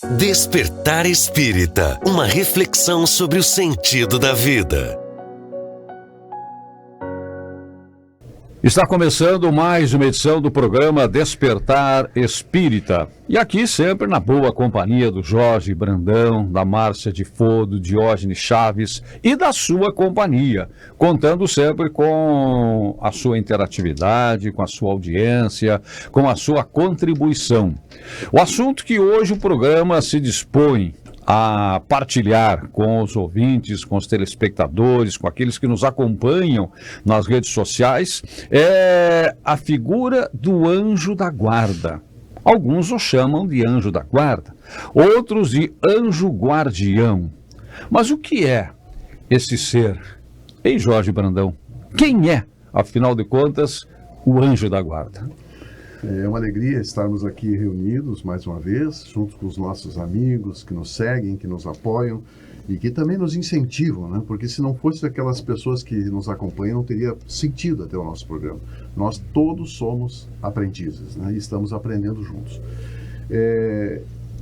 Despertar Espírita, uma reflexão sobre o sentido da vida. Está começando mais uma edição do programa Despertar Espírita. E aqui sempre na boa companhia do Jorge Brandão, da Márcia de Fô, do Diógenes Chaves e da sua companhia, contando sempre com a sua interatividade, com a sua audiência, com a sua contribuição. O assunto que hoje o programa se dispõe a partilhar com os ouvintes, com os telespectadores, com aqueles que nos acompanham nas redes sociais, é a figura do anjo da guarda. Alguns o chamam de anjo da guarda, outros de anjo guardião. Mas o que é esse ser? Ei, Jorge Brandão, quem é, afinal de contas, o anjo da guarda? É uma alegria estarmos aqui reunidos mais uma vez, junto com os nossos amigos que nos seguem, que nos apoiam e que também nos incentivam, né? Porque se não fosse aquelas pessoas que nos acompanham, não teria sentido até o nosso programa. Nós todos somos aprendizes, né? E estamos aprendendo juntos.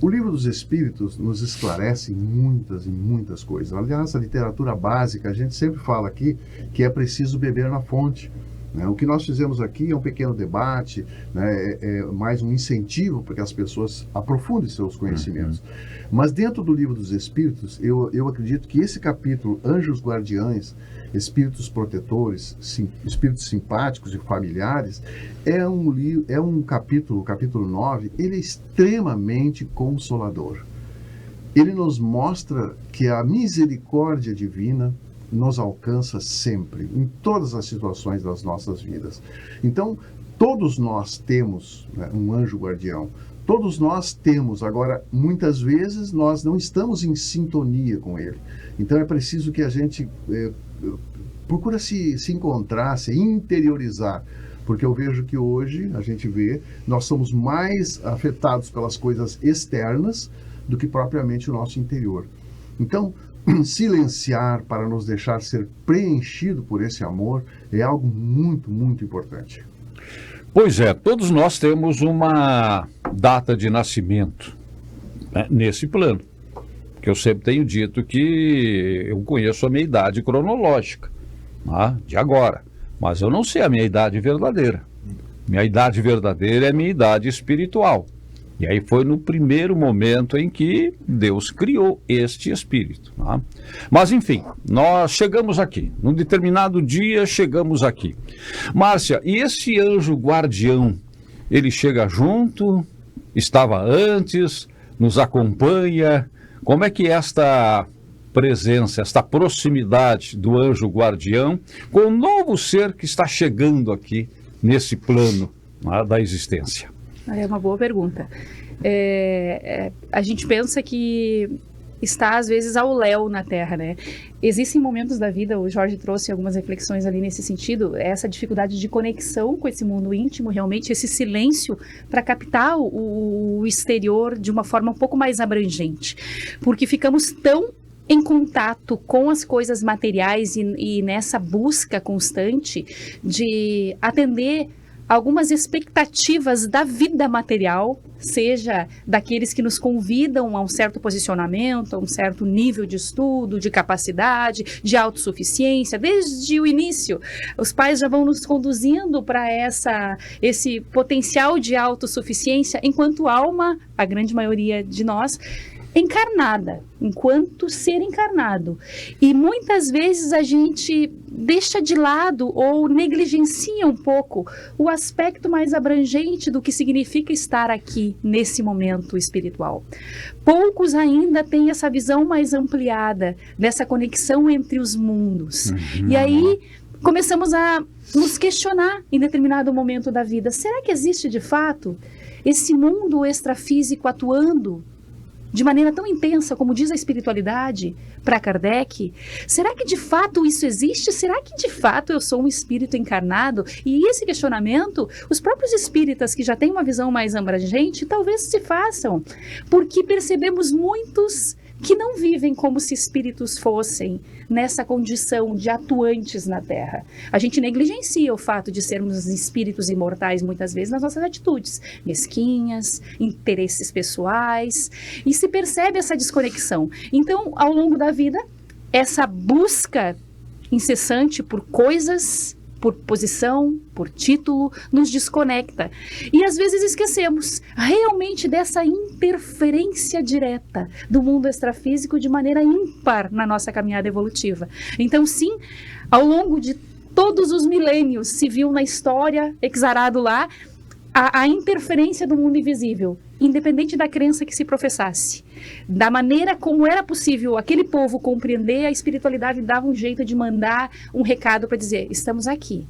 O Livro dos Espíritos nos esclarece muitas e muitas coisas. Aliás, a literatura básica, a gente sempre fala aqui que é preciso beber na fonte. O que nós fizemos aqui é um pequeno debate, né? É mais um incentivo para que as pessoas aprofundem seus conhecimentos. Mas dentro do Livro dos Espíritos, eu acredito que esse capítulo, Anjos Guardiães, Espíritos Protetores, Espíritos Simpáticos e Familiares, é um capítulo, o capítulo 9, ele é extremamente consolador. Ele nos mostra que a misericórdia divina nos alcança sempre, em todas as situações das nossas vidas. Então, todos nós temos, né, um anjo guardião. Todos nós temos. Agora, muitas vezes, nós não estamos em sintonia com ele. Então, é preciso que a gente procura se encontrar, se interiorizar. Porque eu vejo que hoje, a gente vê, nós somos mais afetados pelas coisas externas do que propriamente o nosso interior. Então, silenciar para nos deixar ser preenchido por esse amor é algo muito, muito importante. Pois é, todos nós temos uma data de nascimento, né, nesse plano. Que eu sempre tenho dito que eu conheço a minha idade cronológica, né, de agora, mas eu não sei a minha idade verdadeira. Minha idade verdadeira é a minha idade espiritual. E aí foi no primeiro momento em que Deus criou este espírito. Tá? Mas enfim, nós chegamos aqui. Num determinado dia chegamos aqui. Márcia, e esse anjo guardião, ele chega junto, estava antes, nos acompanha? Como é que esta presença, esta proximidade do anjo guardião com o novo ser que está chegando aqui nesse plano, né, da existência? É uma boa pergunta. A gente pensa que está, às vezes, ao léu na Terra, né? Existem momentos da vida, o Jorge trouxe algumas reflexões ali nesse sentido, essa dificuldade de conexão com esse mundo íntimo, realmente esse silêncio para captar o exterior de uma forma um pouco mais abrangente. Porque ficamos tão em contato com as coisas materiais e nessa busca constante de atender algumas expectativas da vida material, seja daqueles que nos convidam a um certo posicionamento, a um certo nível de estudo, de capacidade, de autossuficiência. Desde o início, os pais já vão nos conduzindo para esse potencial de autossuficiência, enquanto alma, a grande maioria de nós, encarnada, enquanto ser encarnado. E muitas vezes a gente deixa de lado ou negligencia um pouco o aspecto mais abrangente do que significa estar aqui nesse momento espiritual. Poucos ainda têm essa visão mais ampliada dessa conexão entre os mundos. E aí começamos a nos questionar em determinado momento da vida: será que existe de fato esse mundo extrafísico atuando de maneira tão intensa, como diz a espiritualidade, para Kardec? Será que de fato isso existe? Será que de fato eu sou um espírito encarnado? E esse questionamento, os próprios espíritas que já têm uma visão mais abrangente, talvez se façam, porque percebemos muitos que não vivem como se espíritos fossem nessa condição de atuantes na Terra. A gente negligencia o fato de sermos espíritos imortais muitas vezes nas nossas atitudes mesquinhas, interesses pessoais, e se percebe essa desconexão. Então, ao longo da vida, essa busca incessante por coisas, por posição, por título, nos desconecta. E às vezes esquecemos realmente dessa interferência direta do mundo extrafísico de maneira ímpar na nossa caminhada evolutiva. Então, sim, ao longo de todos os milênios se viu na história, exarado lá, a interferência do mundo invisível, independente da crença que se professasse. Da maneira como era possível aquele povo compreender, a espiritualidade dava um jeito de mandar um recado para dizer, estamos aqui.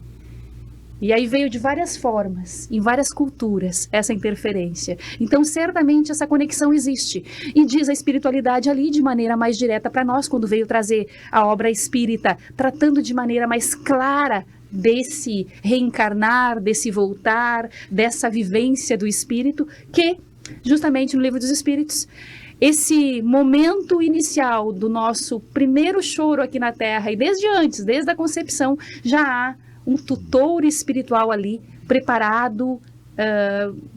E aí veio de várias formas, em várias culturas, essa interferência. Então, certamente, essa conexão existe. E diz a espiritualidade ali de maneira mais direta para nós, quando veio trazer a obra espírita, tratando de maneira mais clara desse reencarnar, desse voltar, dessa vivência do espírito, que, justamente no Livro dos Espíritos, esse momento inicial do nosso primeiro choro aqui na Terra, e desde antes, desde a concepção, já há um tutor espiritual ali, preparado,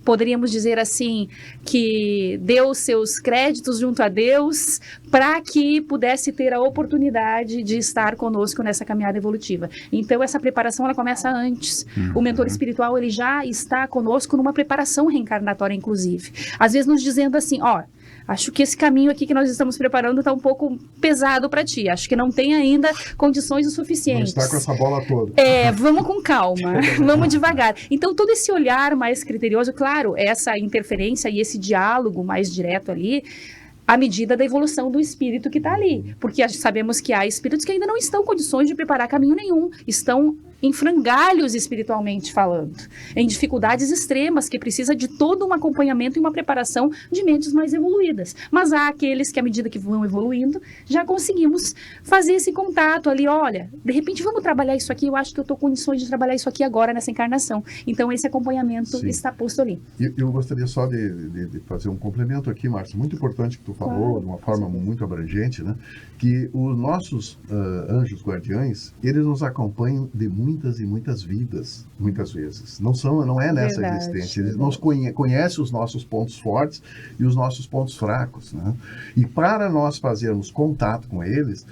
poderíamos dizer assim, que deu seus créditos junto a Deus para que pudesse ter a oportunidade de estar conosco nessa caminhada evolutiva. Então, essa preparação, ela começa antes. O mentor espiritual, ele já está conosco numa preparação reencarnatória, inclusive. Às vezes nos dizendo assim, ó, acho que esse caminho aqui que nós estamos preparando está um pouco pesado para ti. Acho que não tem ainda condições o suficientes. Não está com essa bola toda. Vamos com calma, vamos devagar. Então, todo esse olhar mais criterioso, claro, essa interferência e esse diálogo mais direto ali, à medida da evolução do espírito que está ali. Porque sabemos que há espíritos que ainda não estão em condições de preparar caminho nenhum. Estão em frangalhos espiritualmente falando, em dificuldades extremas, que precisa de todo um acompanhamento e uma preparação de mentes mais evoluídas. Mas há aqueles que, à medida que vão evoluindo, já conseguimos fazer esse contato ali, olha, de repente vamos trabalhar isso aqui, eu acho que eu estou com condições de trabalhar isso aqui agora nessa encarnação. Então esse acompanhamento está posto ali. Eu gostaria só de fazer um complemento aqui, Márcia, muito importante que tu falou, de uma forma muito abrangente, né? Que os nossos anjos guardiães, eles nos acompanham de muitas e muitas vidas, muitas vezes. Não é nessa existência. Eles nos conhecem os nossos pontos fortes e os nossos pontos fracos, né? E para nós fazermos contato com eles,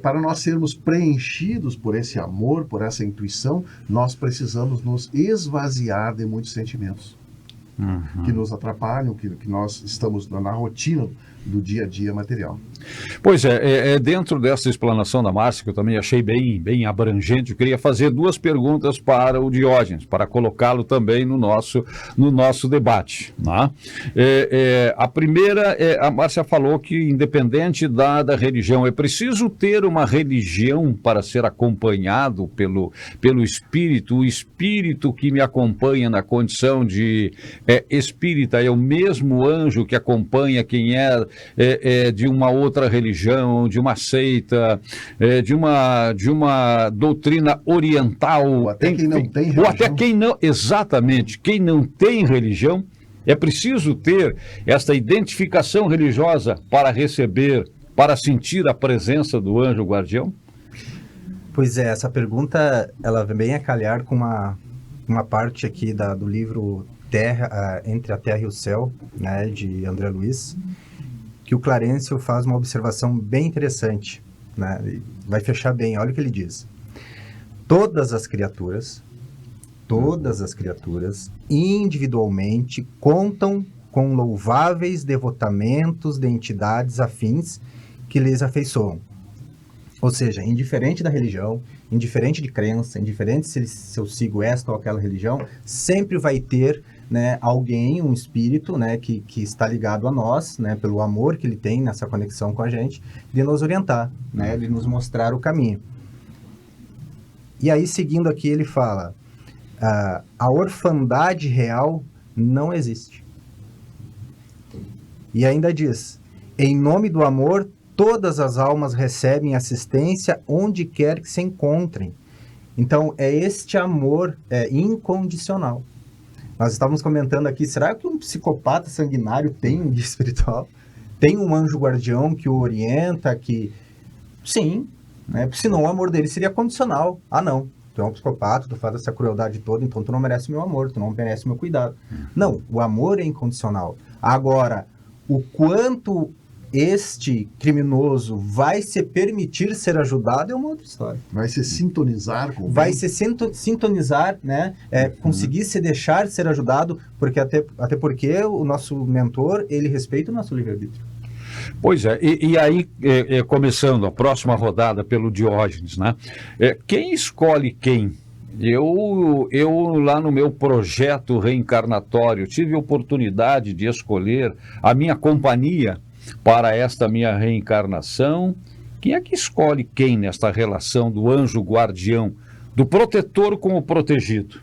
para nós sermos preenchidos por esse amor, por essa intuição, nós precisamos nos esvaziar de muitos sentimentos que nos atrapalham, que nós estamos na rotina do dia a dia material. Pois é, dentro dessa explanação da Márcia, que eu também achei bem abrangente, eu queria fazer duas perguntas para o Diógenes, para colocá-lo também no nosso debate. Né? A primeira, a Márcia falou que, independente da religião, é preciso ter uma religião para ser acompanhado pelo espírito. O espírito que me acompanha na condição de espírita é o mesmo anjo que acompanha quem é de uma outra religião, de uma seita, de uma doutrina oriental. Ou até quem não tem religião. Ou até quem não, exatamente, quem não tem religião. É preciso ter esta identificação religiosa para receber, para sentir a presença do anjo guardião? Pois é, essa pergunta, ela vem bem a calhar com uma parte aqui do livro Entre a Terra e o Céu, né, de André Luiz, que o Clarencio faz uma observação bem interessante, né? Vai fechar bem, olha o que ele diz. Todas as criaturas, individualmente, contam com louváveis devotamentos de entidades afins que lhes afeiçoam. Ou seja, indiferente da religião, indiferente de crença, indiferente se eu sigo esta ou aquela religião, sempre vai ter, né, alguém, um espírito, né, que está ligado a nós, né, pelo amor que ele tem nessa conexão com a gente, de nos orientar, né, de nos mostrar o caminho. E aí, seguindo aqui, ele fala, a orfandade real não existe. E ainda diz, em nome do amor, todas as almas recebem assistência onde quer que se encontrem. Então, é este amor incondicional. Nós estávamos comentando aqui, será que um psicopata sanguinário tem um guia espiritual? tem um anjo guardião que o orienta, que... Sim, né? Senão o amor dele seria condicional. Ah, não, tu é um psicopata, tu faz essa crueldade toda, então tu não merece meu amor, tu não merece meu cuidado. Não, o amor é incondicional. Agora, o quanto este criminoso vai se permitir ser ajudado é uma outra história. Vai se sintonizar com o Vai bem. se sintonizar, né? Conseguir se deixar ser ajudado, porque até porque o nosso mentor, ele respeita o nosso livre-arbítrio. Pois é, e aí, começando a próxima rodada pelo Diógenes, né? Quem escolhe quem? Eu lá no meu projeto reencarnatório tive a oportunidade de escolher a minha companhia para esta minha reencarnação. Quem é que escolhe quem nesta relação do anjo guardião, do protetor com o protegido?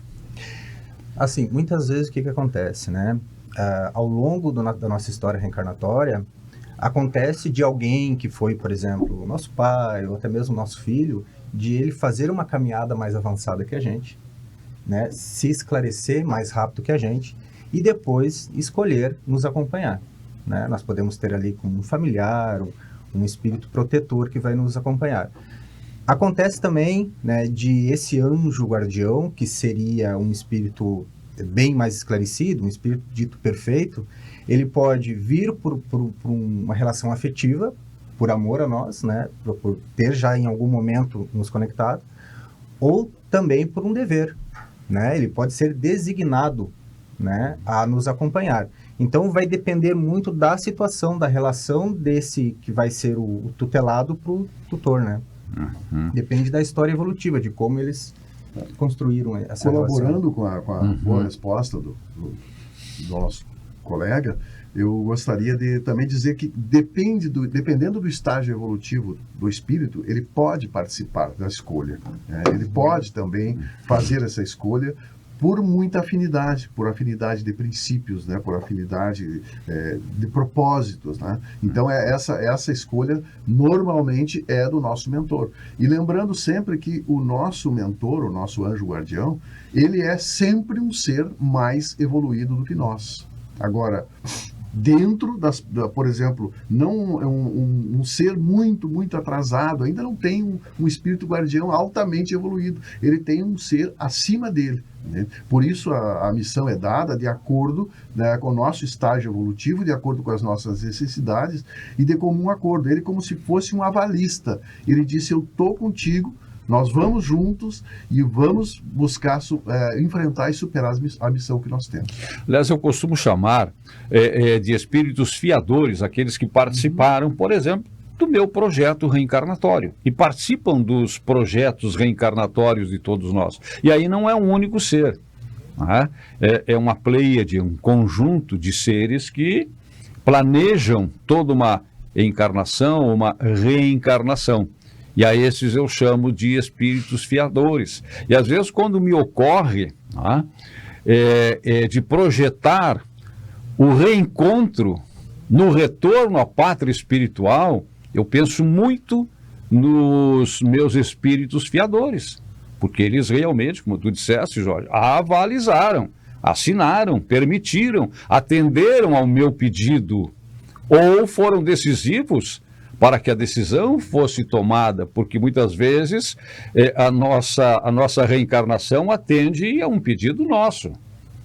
Assim, muitas vezes o que acontece, né? Ao longo da nossa história reencarnatória, acontece de alguém que foi, por exemplo, o nosso pai ou até mesmo o nosso filho, de ele fazer uma caminhada mais avançada que a gente, né? Se esclarecer mais rápido que a gente e depois escolher nos acompanhar. Né? Nós podemos ter ali como um familiar, um espírito protetor que vai nos acompanhar. Acontece também, né, de esse anjo guardião, que seria um espírito bem mais esclarecido, um espírito dito perfeito, ele pode vir por uma relação afetiva, por amor a nós, né, por ter já em algum momento nos conectado, ou também por um dever. Né? Ele pode ser designado, né, a nos acompanhar. Então, vai depender muito da situação, da relação desse que vai ser o tutelado para o tutor, né? Uhum. Depende da história evolutiva, de como eles construíram essa Colaborando relação. com a boa resposta do nosso colega, eu gostaria de também dizer que dependendo do estágio evolutivo do espírito, ele pode participar da escolha. Né? Ele pode também fazer essa escolha por muita afinidade, por afinidade de princípios, né? Por afinidade de propósitos. Né? Então, essa escolha normalmente é do nosso mentor. E lembrando sempre que o nosso mentor, o nosso anjo guardião, ele é sempre um ser mais evoluído do que nós. Agora, dentro por exemplo, não um ser muito atrasado, ainda não tem um espírito guardião altamente evoluído, ele tem um ser acima dele. Né? Por isso a missão é dada de acordo, né, com o nosso estágio evolutivo, de acordo com as nossas necessidades e de comum acordo. Ele como se fosse um avalista. Ele disse, eu estou contigo, nós vamos juntos e vamos buscar enfrentar e superar a missão que nós temos. Aliás, eu costumo chamar de espíritos fiadores aqueles que participaram, por exemplo, do meu projeto reencarnatório e participam dos projetos reencarnatórios de todos nós. E aí não é um único ser, né? É uma pleiade, um conjunto de seres que planejam toda uma encarnação, uma reencarnação. E a esses eu chamo de espíritos fiadores. E às vezes quando me ocorre, né, de projetar o reencontro no retorno à pátria espiritual, eu penso muito nos meus espíritos fiadores, porque eles realmente, como tu disseste, Jorge, avalizaram, assinaram, permitiram, atenderam ao meu pedido, ou foram decisivos para que a decisão fosse tomada, porque muitas vezes a nossa reencarnação atende a um pedido nosso,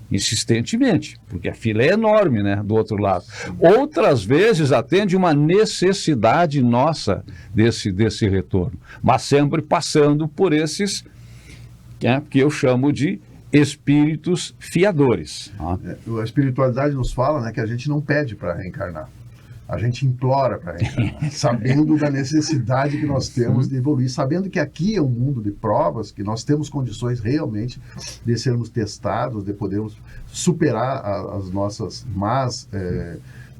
insistentemente, porque a fila é enorme, né, do outro lado. Outras vezes atende uma necessidade nossa desse retorno, mas sempre passando por esses que eu chamo de espíritos fiadores. A espiritualidade nos fala, né, que a gente não pede para reencarnar. A gente implora para reencarnar, sabendo da necessidade que nós temos de evoluir, sabendo que aqui é um mundo de provas, que nós temos condições realmente de sermos testados, de podermos superar as nossas más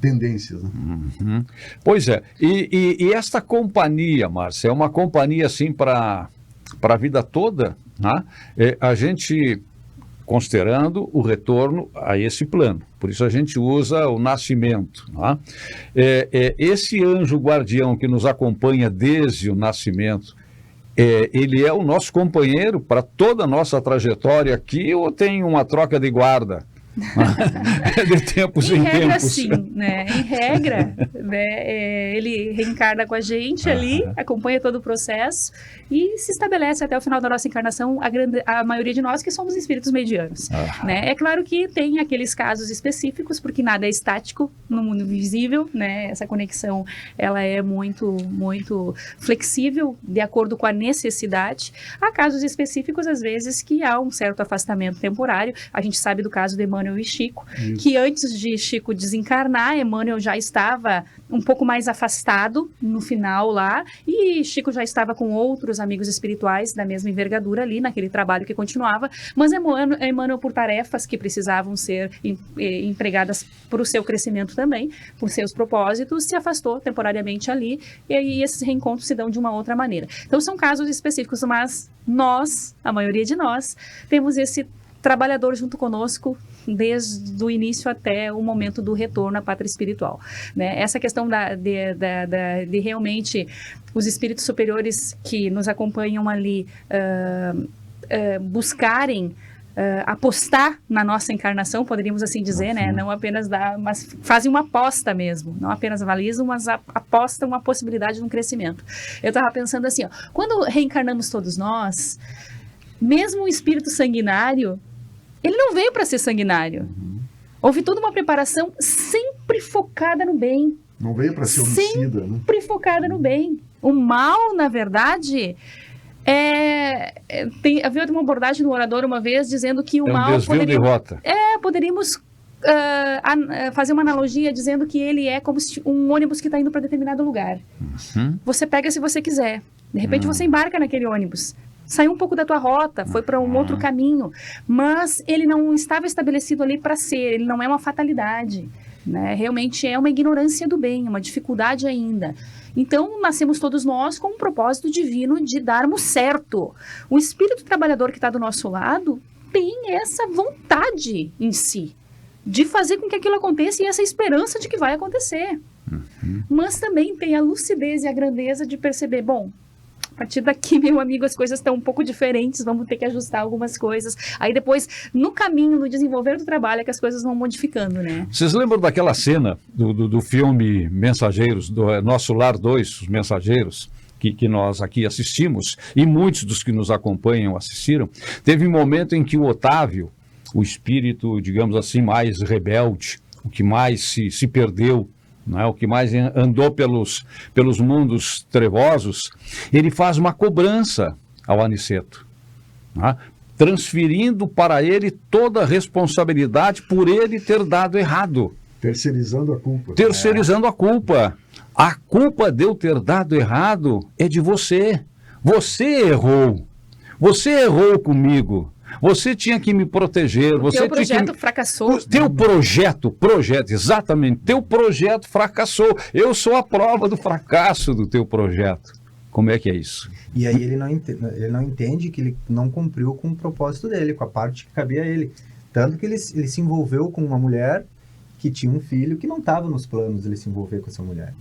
tendências. Né? Uhum. Pois é, e esta companhia, Márcia, é uma companhia assim para a vida toda, né? A gente considerando o retorno a esse plano. Por isso a gente usa o nascimento. Né? Esse anjo guardião que nos acompanha desde o nascimento, ele é o nosso companheiro para toda a nossa trajetória aqui, ou tem uma troca de guarda? De tempos em regra, tempos? Sim. né? Em regra, né? Ele reencarna com a gente ali, acompanha todo o processo e se estabelece até o final da nossa encarnação a maioria de nós que somos espíritos medianos, né? É claro que tem aqueles casos específicos, porque nada é estático no mundo visível, né? Essa conexão, ela é muito, muito flexível de acordo com a necessidade. Há casos específicos, às vezes, que há um certo afastamento temporário. A gente sabe do caso de Emmanuel e Chico, que antes de Chico desencarnar, Emmanuel já estava um pouco mais afastado no final lá, e Chico já estava com outros amigos espirituais da mesma envergadura ali, naquele trabalho que continuava, mas Emmanuel, por tarefas que precisavam ser empregadas para o seu crescimento também, por seus propósitos, se afastou temporariamente ali, e aí esses reencontros se dão de uma outra maneira. Então são casos específicos, mas nós, a maioria de nós, temos esse trabalhador junto conosco desde o início até o momento do retorno à pátria espiritual, né? Essa questão de realmente os espíritos superiores que nos acompanham ali buscarem apostar na nossa encarnação, poderíamos assim dizer, né? Não apenas mas fazem uma aposta mesmo, não apenas avalizam, mas apostam uma possibilidade de um crescimento. Eu estava pensando assim, ó, quando reencarnamos todos nós, mesmo o espírito sanguinário, ele não veio para ser sanguinário. Houve toda uma preparação sempre focada no bem. Não veio para ser homicida, né? Sempre focada no bem. O mal, na verdade, havia uma abordagem do orador uma vez dizendo que o mal... É um desvio de rota. Poderíamos fazer uma analogia dizendo que ele é como um ônibus que está indo para determinado lugar. Você pega se você quiser. De repente você embarca naquele ônibus. Saiu um pouco da tua rota, foi para um outro caminho, mas ele não estava estabelecido ali para ser, ele não é uma fatalidade, né? Realmente é uma ignorância do bem, uma dificuldade ainda. Então, nascemos todos nós com um propósito divino de darmos certo. O espírito trabalhador que está do nosso lado tem essa vontade em si, de fazer com que aquilo aconteça e essa esperança de que vai acontecer. Mas também tem a lucidez e a grandeza de perceber, bom, a partir daqui, meu amigo, as coisas estão um pouco diferentes, vamos ter que ajustar algumas coisas. Aí depois, no caminho, no desenvolver do trabalho, é que as coisas vão modificando, né? Vocês lembram daquela cena do filme Mensageiros, do Nosso Lar 2, Os Mensageiros, que nós aqui assistimos, e muitos dos que nos acompanham assistiram? Teve um momento em que o Otávio, o espírito, digamos assim, mais rebelde, o que mais se perdeu, não é? O que mais andou pelos mundos trevosos, ele faz uma cobrança ao Aniceto, não é? Transferindo para ele toda a responsabilidade por ele ter dado errado. Terceirizando a culpa. Terceirizando a culpa. A culpa de eu ter dado errado é de você. Você errou. Você errou comigo. Você tinha que me proteger. Teu projeto fracassou. Teu projeto, exatamente. Teu projeto fracassou. Eu sou a prova do fracasso do teu projeto. Como é que é isso? E aí ele não entende que ele não cumpriu com o propósito dele, com a parte que cabia a ele. Tanto que ele se envolveu com uma mulher que tinha um filho que não estava nos planos dele se envolver com essa mulher.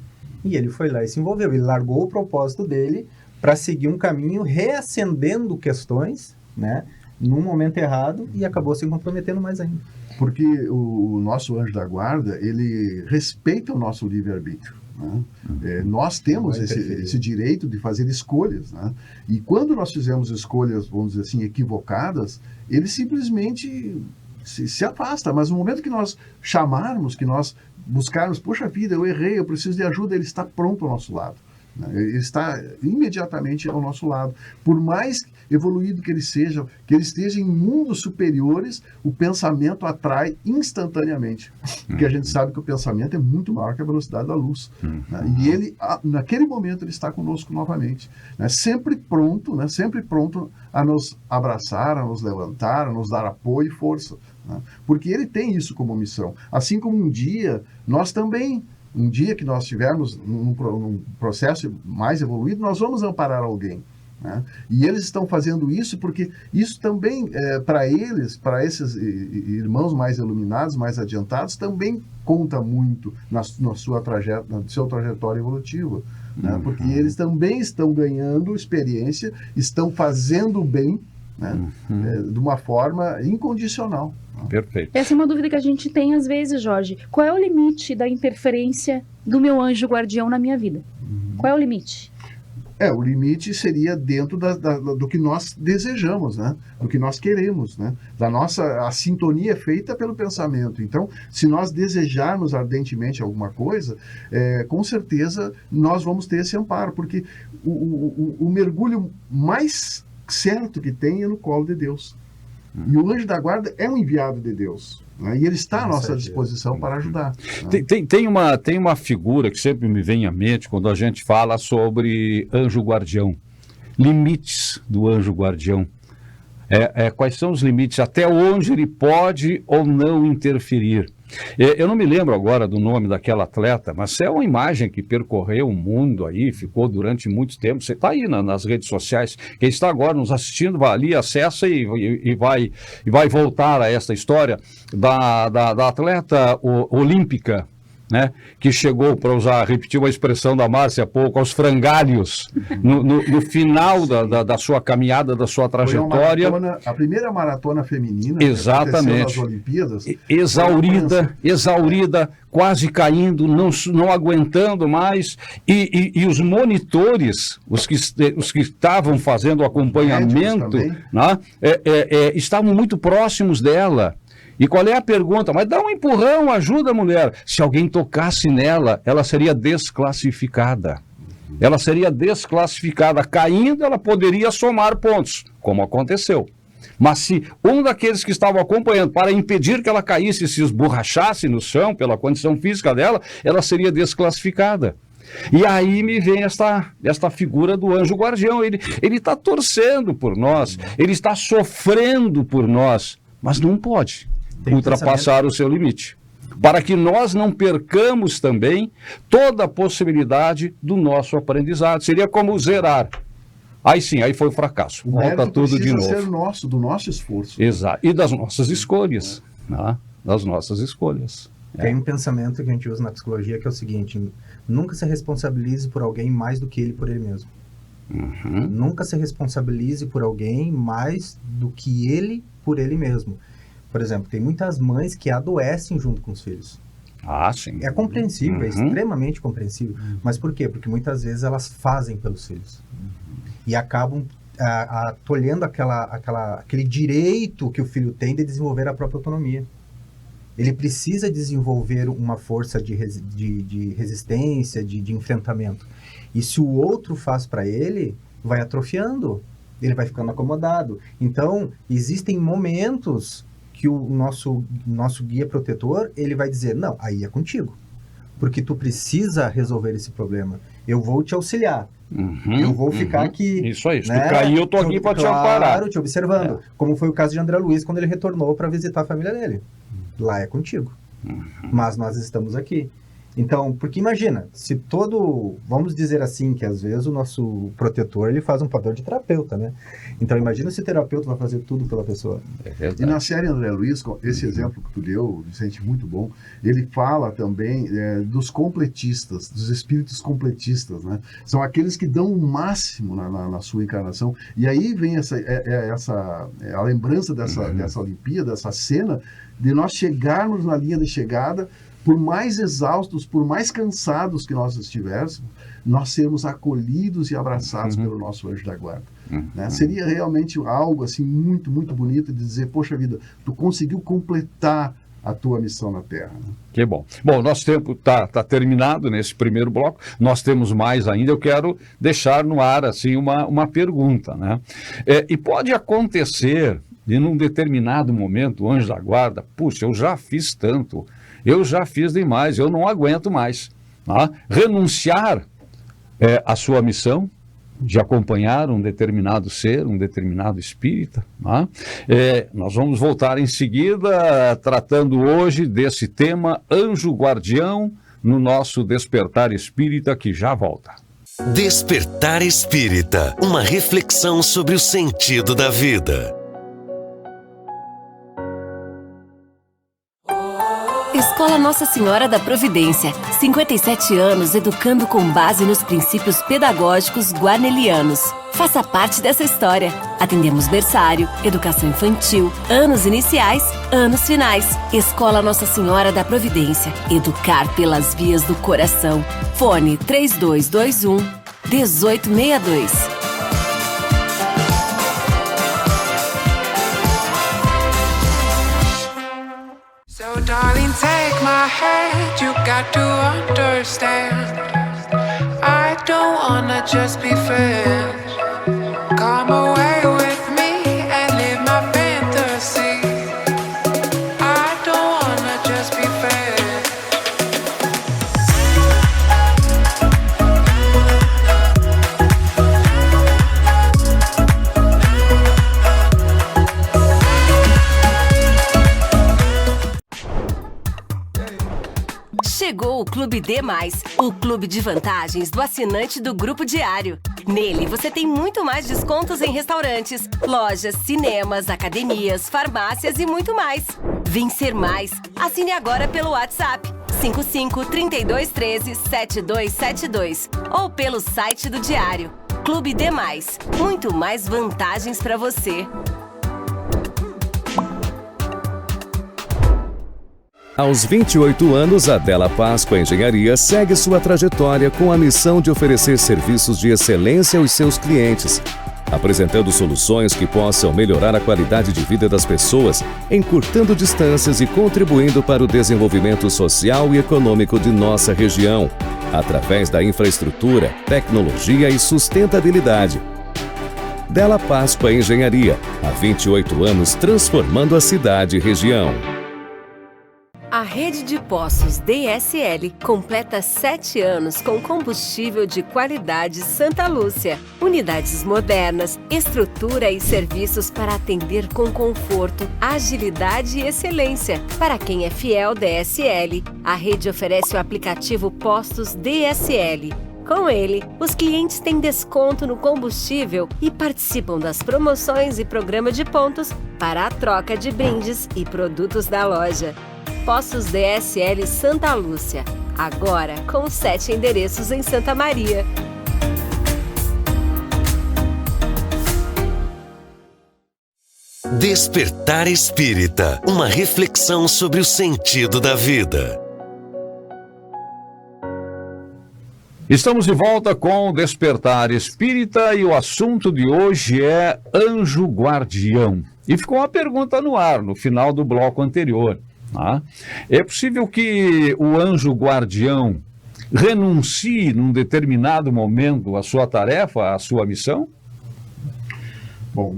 E ele foi lá e se envolveu. Ele largou o propósito dele para seguir um caminho reacendendo questões, né? Num momento errado, e acabou se comprometendo mais ainda. Porque o nosso anjo da guarda, ele respeita o nosso livre-arbítrio, né? Nós temos esse direito de fazer escolhas, né? E quando nós fizemos escolhas, vamos dizer assim, equivocadas, ele simplesmente se afasta. Mas no momento que nós chamarmos, que nós buscarmos, poxa vida, eu errei, eu preciso de ajuda, ele está pronto ao nosso lado. Ele está imediatamente ao nosso lado. Por mais evoluído que ele seja, que ele esteja em mundos superiores, o pensamento atrai instantaneamente. Porque a gente sabe que o pensamento é muito maior que a velocidade da luz. Né? E ele, naquele momento, ele está conosco novamente. Né? Sempre pronto a nos abraçar, a nos levantar, a nos dar apoio e força. Né? Porque ele tem isso como missão. Assim como um dia, nós também... Um dia que nós estivermos num processo mais evoluído, nós vamos amparar alguém. Né? E eles estão fazendo isso porque isso também, para eles, para esses irmãos mais iluminados, mais adiantados, também conta muito na sua trajetória evolutiva. Né? Porque eles também estão ganhando experiência, estão fazendo bem, né? De uma forma incondicional. Perfeito. Essa é uma dúvida que a gente tem às vezes, Jorge. Qual é o limite da interferência do meu anjo guardião na minha vida? Qual é o limite? O limite seria dentro do que nós desejamos, né? Do que nós queremos, né? A sintonia é feita pelo pensamento. Então, se nós desejarmos ardentemente alguma coisa, com certeza nós vamos ter esse amparo, porque o mergulho mais certo que tem é no colo de Deus. E o anjo da guarda é um enviado de Deus, né? E ele está à nossa disposição para ajudar, né? Tem uma figura que sempre me vem à mente quando a gente fala sobre anjo guardião. Limites do anjo guardião. Quais são os limites? Até onde ele pode ou não interferir? Eu não me lembro agora do nome daquela atleta, mas é uma imagem que percorreu o mundo aí, ficou durante muito tempo. Você está aí nas redes sociais. Quem está agora nos assistindo, vai ali, acessa e vai voltar a essa história da atleta olímpica, né, que chegou, para repetir uma expressão da Márcia há pouco, aos frangalhos, no final da sua caminhada, da sua trajetória. A primeira maratona feminina. Exatamente. Nas Olimpíadas. Exaurida, quase caindo, não aguentando mais, e os monitores, os que estavam fazendo o acompanhamento, né, estavam muito próximos dela. E qual é a pergunta? Mas dá um empurrão, ajuda a mulher. Se alguém tocasse nela, ela seria desclassificada. Ela seria desclassificada. Caindo, ela poderia somar pontos, como aconteceu. Mas se um daqueles que estavam acompanhando, para impedir que ela caísse e se esborrachasse no chão, pela condição física dela, ela seria desclassificada. E aí me vem esta figura do anjo guardião. Ele está torcendo por nós, ele está sofrendo por nós, mas não pode ultrapassar o seu limite, para que nós não percamos também toda a possibilidade do nosso aprendizado. Seria como zerar. Aí sim, aí foi o fracasso. Volta tudo de novo. Ser do nosso esforço. Exato. E das nossas escolhas. Né? Das nossas escolhas. Tem um pensamento que a gente usa na psicologia que é o seguinte: nunca se responsabilize por alguém mais do que ele por ele mesmo. Nunca se responsabilize por alguém mais do que ele por ele mesmo. Por exemplo, tem muitas mães que adoecem junto com os filhos. Ah, sim. É compreensível, é extremamente compreensível. Mas por quê? Porque muitas vezes elas fazem pelos filhos. E acabam tolhendo aquele direito que o filho tem de desenvolver a própria autonomia. Ele precisa desenvolver uma força de resistência, de enfrentamento. E se o outro faz para ele, vai atrofiando. Ele vai ficando acomodado. Então, existem momentos que o nosso guia protetor, ele vai dizer, não, aí é contigo. Porque tu precisa resolver esse problema. Eu vou te auxiliar. Eu vou ficar aqui. Isso aí. Se né? tu cair, eu tô aqui para te amparar. Claro, te observando. Como foi o caso de André Luiz, quando ele retornou para visitar a família dele. Lá é contigo. Mas nós estamos aqui. Então, porque imagina, se vamos dizer assim, que às vezes o nosso protetor, ele faz um papel de terapeuta, né? Então, imagina se o terapeuta vai fazer tudo pela pessoa. E na série André Luiz, esse exemplo que tu deu, Vicente, muito bom, ele fala também dos completistas, dos espíritos completistas, né? São aqueles que dão o máximo na sua encarnação. E aí vem a lembrança dessa Olimpíada, dessa cena, de nós chegarmos na linha de chegada. Por mais exaustos, por mais cansados que nós estivéssemos, nós sermos acolhidos e abraçados pelo nosso anjo da guarda. Né? Seria realmente algo assim muito, muito bonito de dizer, poxa vida, tu conseguiu completar a tua missão na Terra. Né? Que bom. Bom, nosso tempo está terminado nesse primeiro bloco. Nós temos mais ainda. Eu quero deixar no ar assim uma pergunta, né? E pode acontecer, em um determinado momento, o anjo da guarda, puxa, eu já fiz tanto, eu já fiz demais, eu não aguento mais. Tá? Renunciar à sua missão de acompanhar um determinado ser, um determinado espírita. Tá? Nós vamos voltar em seguida, tratando hoje desse tema Anjo Guardião, no nosso Despertar Espírita, que já volta. Despertar Espírita, uma reflexão sobre o sentido da vida. Escola Nossa Senhora da Providência, 57 anos educando com base nos princípios pedagógicos guarnelianos. Faça parte dessa história. Atendemos berçário, educação infantil, anos iniciais, anos finais. Escola Nossa Senhora da Providência. Educar pelas vias do coração. Fone 3221-1862. So darling, take my hand, you got to understand. I don't wanna just be friends. Come away with me and live my fantasy. I don't wanna just be friends. Chegou o Clube D+, o clube de vantagens do assinante do Grupo Diário. Nele, você tem muito mais descontos em restaurantes, lojas, cinemas, academias, farmácias e muito mais. Vencer mais. Assine agora pelo WhatsApp 55-3213-7272 ou pelo site do Diário. Clube D+, muito mais vantagens para você. Aos 28 anos, a Della Páscoa Engenharia segue sua trajetória com a missão de oferecer serviços de excelência aos seus clientes, apresentando soluções que possam melhorar a qualidade de vida das pessoas, encurtando distâncias e contribuindo para o desenvolvimento social e econômico de nossa região, através da infraestrutura, tecnologia e sustentabilidade. Della Páscoa Engenharia, há 28 anos transformando a cidade e região. A rede de postos DSL completa 7 anos com combustível de qualidade Santa Lúcia. Unidades modernas, estrutura e serviços para atender com conforto, agilidade e excelência. Para quem é fiel DSL, a rede oferece o aplicativo Postos DSL. Com ele, os clientes têm desconto no combustível e participam das promoções e programa de pontos para a troca de brindes e produtos da loja. Postos DSL Santa Lúcia, agora com 7 endereços em Santa Maria. Despertar Espírita, uma reflexão sobre o sentido da vida. Estamos de volta com o Despertar Espírita e o assunto de hoje é anjo guardião. E ficou uma pergunta no ar no final do bloco anterior. É possível que o anjo guardião renuncie num determinado momento à sua tarefa, à sua missão? Bom,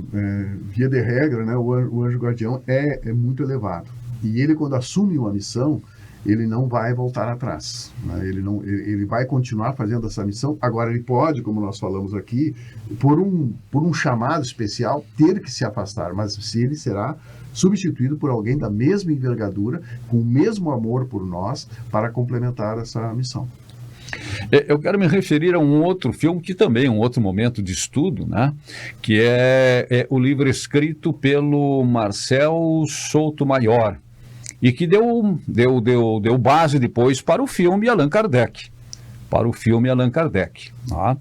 via de regra, né, o anjo guardião é muito elevado. E ele, quando assume uma missão, ele não vai voltar atrás. Né? Ele vai continuar fazendo essa missão. Agora, ele pode, como nós falamos aqui, por um chamado especial, ter que se afastar. Mas se ele será substituído por alguém da mesma envergadura, com o mesmo amor por nós, para complementar essa missão. Eu quero me referir a um outro filme que também é um outro momento de estudo, né? Que é o livro escrito pelo Marcel Sotomayor e que deu base depois para o filme Allan Kardec. Tá?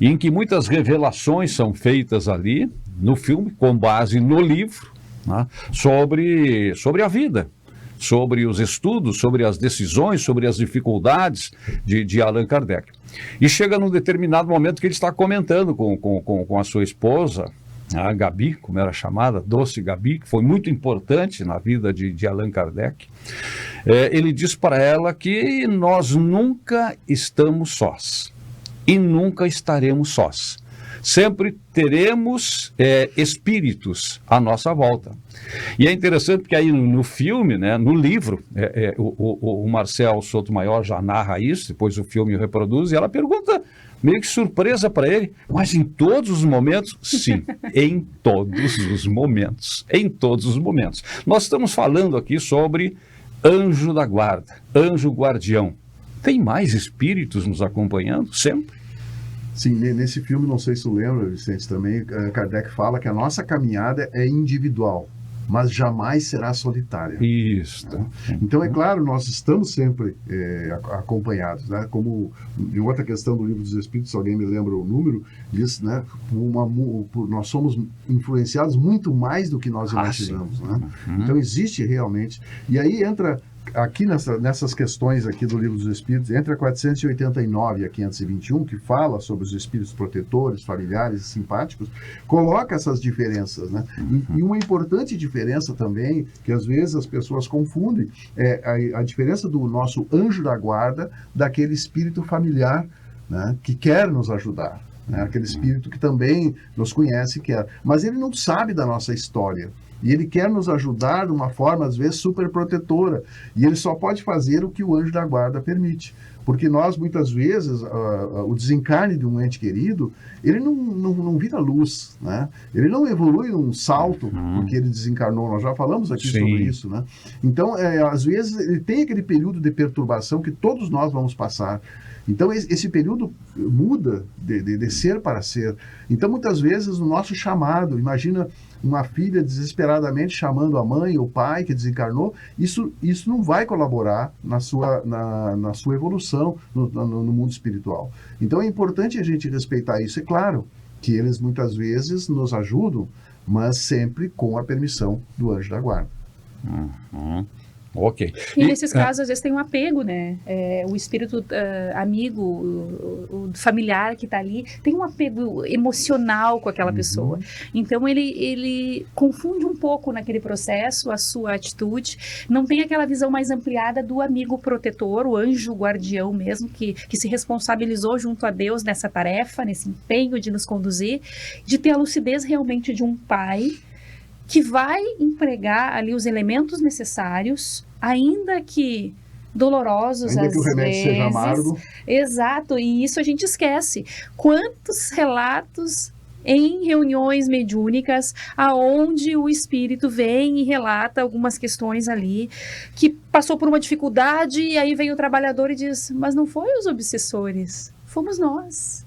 E em que muitas revelações são feitas ali no filme, com base no livro, né? sobre a vida, sobre os estudos, sobre as decisões, sobre as dificuldades de Allan Kardec. E chega num determinado momento que ele está comentando com a sua esposa, a Gabi, como era chamada, Doce Gabi, que foi muito importante na vida de Allan Kardec. Ele diz para ela que nós nunca estamos sós e nunca estaremos sós. Sempre teremos espíritos à nossa volta. E é interessante porque aí no filme, né, no livro, o Marcel Sotomayor já narra isso, depois o filme reproduz, e ela pergunta, meio que surpresa para ele, mas em todos os momentos? Sim, em todos os momentos. Em todos os momentos. Nós estamos falando aqui sobre anjo da guarda, anjo guardião. Tem mais espíritos nos acompanhando sempre? Sim, nesse filme, não sei se tu lembra, Vicente, também, Kardec fala que a nossa caminhada é individual. mas jamais será solitária. Isso. Então, é claro, nós estamos sempre acompanhados, né? Como em outra questão do Livro dos Espíritos, se alguém me lembra o número, diz, né? Nós somos influenciados muito mais do que nós imaginamos, né? Então, existe realmente. E aí entra aqui nessas questões aqui do Livro dos Espíritos, entre a 489 e a 521, que fala sobre os espíritos protetores, familiares e simpáticos, coloca essas diferenças, né? E uma importante diferença também, que às vezes as pessoas confundem, é a diferença do nosso anjo da guarda daquele espírito familiar, né, que quer nos ajudar, né? Aquele espírito que também nos conhece e quer, mas ele não sabe da nossa história. E ele quer nos ajudar de uma forma, às vezes, super protetora. E ele só pode fazer o que o anjo da guarda permite. Porque nós, muitas vezes, o desencarne de um ente querido, ele não vira luz, né? Ele não evolui num salto porque ele desencarnou. Nós já falamos aqui sobre isso, né? Então, às vezes, ele tem aquele período de perturbação que todos nós vamos passar. Então, esse período muda de ser para ser. Então, muitas vezes, o nosso chamado, imagina uma filha desesperadamente chamando a mãe ou o pai que desencarnou, isso não vai colaborar na sua evolução no mundo espiritual. Então, é importante a gente respeitar isso. É claro que eles, muitas vezes, nos ajudam, mas sempre com a permissão do anjo da guarda. Ok. E nesses casos, às vezes, tem um apego, né? O espírito amigo, o familiar que está ali, tem um apego emocional com aquela pessoa. Então, ele confunde um pouco naquele processo a sua atitude, não tem aquela visão mais ampliada do amigo protetor, o anjo guardião mesmo, que se responsabilizou junto a Deus nessa tarefa, nesse empenho de nos conduzir, de ter a lucidez realmente de um pai que vai empregar ali os elementos necessários, ainda que dolorosos, ainda às que o remédio vezes. Seja amargo. Exato, e isso a gente esquece. Quantos relatos em reuniões mediúnicas, aonde o espírito vem e relata algumas questões ali, que passou por uma dificuldade, e aí vem o trabalhador e diz, mas não foi os obsessores, fomos nós.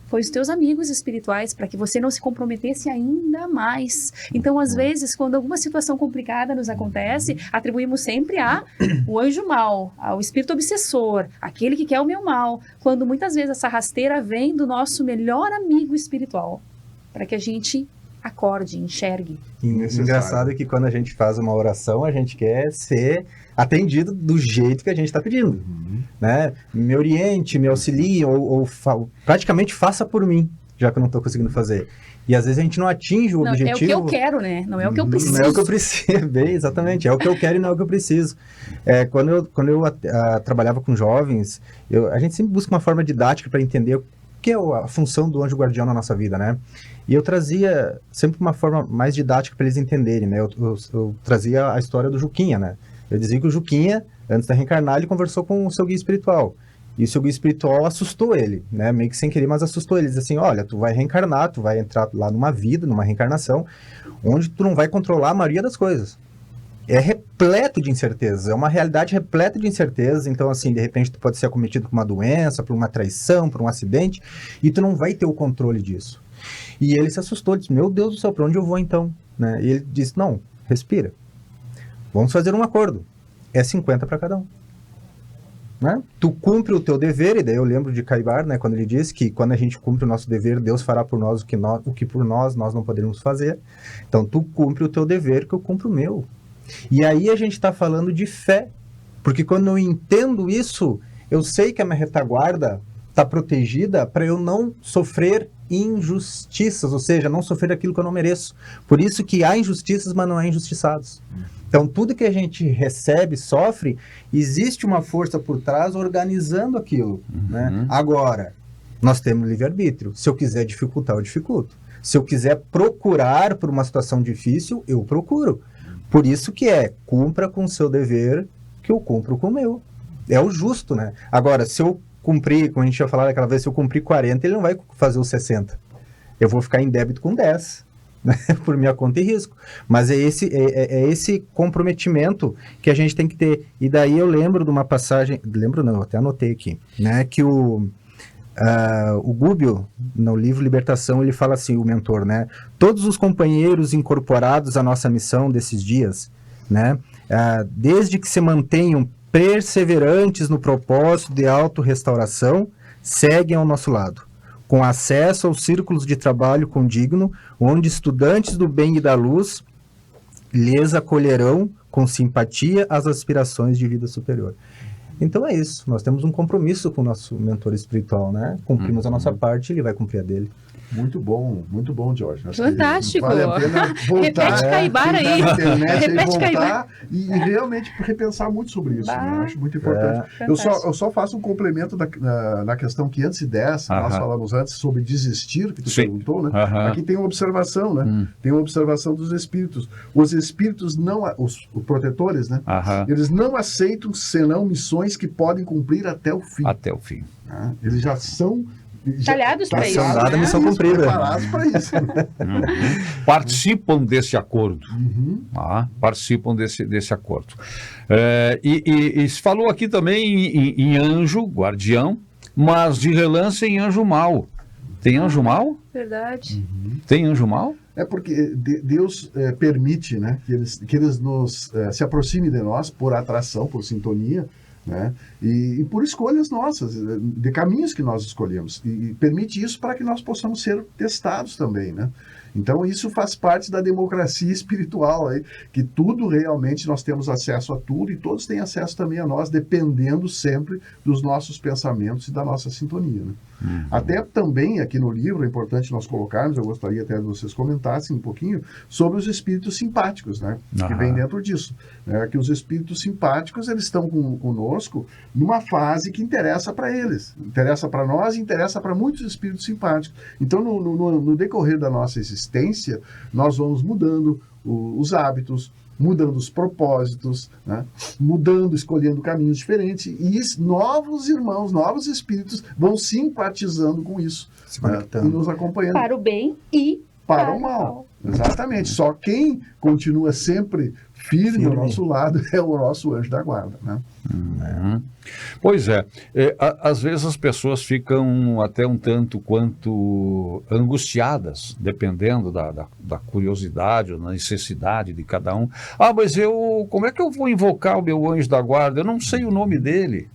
Foi os teus amigos espirituais, para que você não se comprometesse ainda mais. Então, às vezes, quando alguma situação complicada nos acontece, atribuímos sempre o anjo mau, ao espírito obsessor, aquele que quer o meu mal, quando muitas vezes essa rasteira vem do nosso melhor amigo espiritual, para que a gente acorde, enxergue. Engraçado é que quando a gente faz uma oração, a gente quer ser atendido do jeito que a gente está pedindo, né? Me oriente, me auxilie, ou praticamente faça por mim, já que eu não estou conseguindo fazer. E às vezes a gente não atinge o objetivo. É o que eu quero, né? Não é o que eu preciso. Não é o que eu preciso, bem, exatamente. É o que eu quero e não é o que eu preciso. Quando eu trabalhava com jovens, a gente sempre busca uma forma didática para entender o que é a função do anjo guardião na nossa vida, né? E eu trazia sempre uma forma mais didática para eles entenderem, né? Eu trazia a história do Juquinha, né? Eu dizia que o Juquinha, antes de reencarnar, ele conversou com o seu guia espiritual. E o seu guia espiritual assustou ele, né? Meio que sem querer, mas assustou ele. Diz assim, olha, tu vai reencarnar, tu vai entrar lá numa vida, numa reencarnação, onde tu não vai controlar a maioria das coisas. É repleto de incertezas, é uma realidade repleta de incertezas. Então, assim, de repente tu pode ser acometido por uma doença, por uma traição, por um acidente, e tu não vai ter o controle disso. E ele se assustou, disse, meu Deus do céu, para onde eu vou então? Né? E ele disse, não, respira. Vamos fazer um acordo. É 50 para cada um. Né? Tu cumpre o teu dever, e daí eu lembro de Caibar, né, quando ele disse que quando a gente cumpre o nosso dever, Deus fará por nós o que por nós não poderíamos fazer. Então, tu cumpre o teu dever, que eu cumpro o meu. E aí a gente está falando de fé. Porque quando eu entendo isso, eu sei que a minha retaguarda está protegida para eu não sofrer injustiças, ou seja, não sofrer aquilo que eu não mereço. Por isso que há injustiças, mas não há injustiçados. Então, tudo que a gente recebe, sofre, existe uma força por trás organizando aquilo. Né? Agora, nós temos livre-arbítrio. Se eu quiser dificultar, eu dificulto. Se eu quiser procurar por uma situação difícil, eu procuro. Por isso que cumpra com o seu dever, que eu cumpro com o meu. É o justo, né? Agora, se eu cumprir, como a gente já falou aquela vez, se eu cumprir 40, ele não vai fazer os 60. Eu vou ficar em débito com 10. Né, por minha conta e risco, mas é esse comprometimento que a gente tem que ter. E daí eu lembro de uma passagem, eu até anotei aqui, né, que O Gubbio, no livro Libertação, ele fala assim, o mentor, né? Todos os companheiros incorporados à nossa missão desses dias, né? Desde que se mantenham perseverantes no propósito de autorrestauração, seguem ao nosso lado, com acesso aos círculos de trabalho condigno, onde estudantes do bem e da luz lhes acolherão com simpatia as aspirações de vida superior. Então é isso, nós temos um compromisso com o nosso mentor espiritual, né? Cumprimos a nossa parte, ele vai cumprir a dele. Muito bom, Jorge. Acho fantástico. Vale a pena voltar, repete Caibar aí. Repete Caibar. E realmente repensar muito sobre isso. Né? Acho muito importante. Eu só faço um complemento na questão que antes dessa, nós falamos antes sobre desistir, que tu perguntou, né? Aqui tem uma observação, né? Tem uma observação dos espíritos. Os espíritos os protetores, né? Eles não aceitam senão missões que podem cumprir até o fim. Até o fim. Eles já são... talhados para isso. Dada a missão cumprida. Preparados para isso. Participam desse acordo. Participam desse acordo. E se falou aqui também em anjo, guardião, mas de relance em anjo mau. Tem anjo mau? Verdade. Tem anjo mau? É porque Deus permite, né, que eles se aproximem de nós por atração, por sintonia, né? E por escolhas nossas, de caminhos que nós escolhemos, e permite isso para que nós possamos ser testados também, né? Então isso faz parte da democracia espiritual aí, que tudo realmente nós temos acesso a tudo e todos têm acesso também a nós, dependendo sempre dos nossos pensamentos e da nossa sintonia, né? Até também aqui no livro é importante nós colocarmos, eu gostaria até que vocês comentassem um pouquinho sobre os espíritos simpáticos, né? Que vem dentro disso, né? Que os espíritos simpáticos, eles estão conosco numa fase que interessa para eles, interessa para nós e interessa para muitos espíritos simpáticos. Então no decorrer da nossa existência, nós vamos mudando os hábitos, mudando os propósitos, né? Escolhendo caminhos diferentes, e novos irmãos, novos espíritos vão simpatizando com isso, né? E nos acompanhando. Para o bem e para o mal. Exatamente. Só quem continua sempre firme ao nosso lado é o nosso anjo da guarda, né? Pois é. Às vezes as pessoas ficam até um tanto quanto angustiadas, dependendo da curiosidade ou da necessidade de cada um. Mas como é que eu vou invocar o meu anjo da guarda? Eu não sei o nome dele.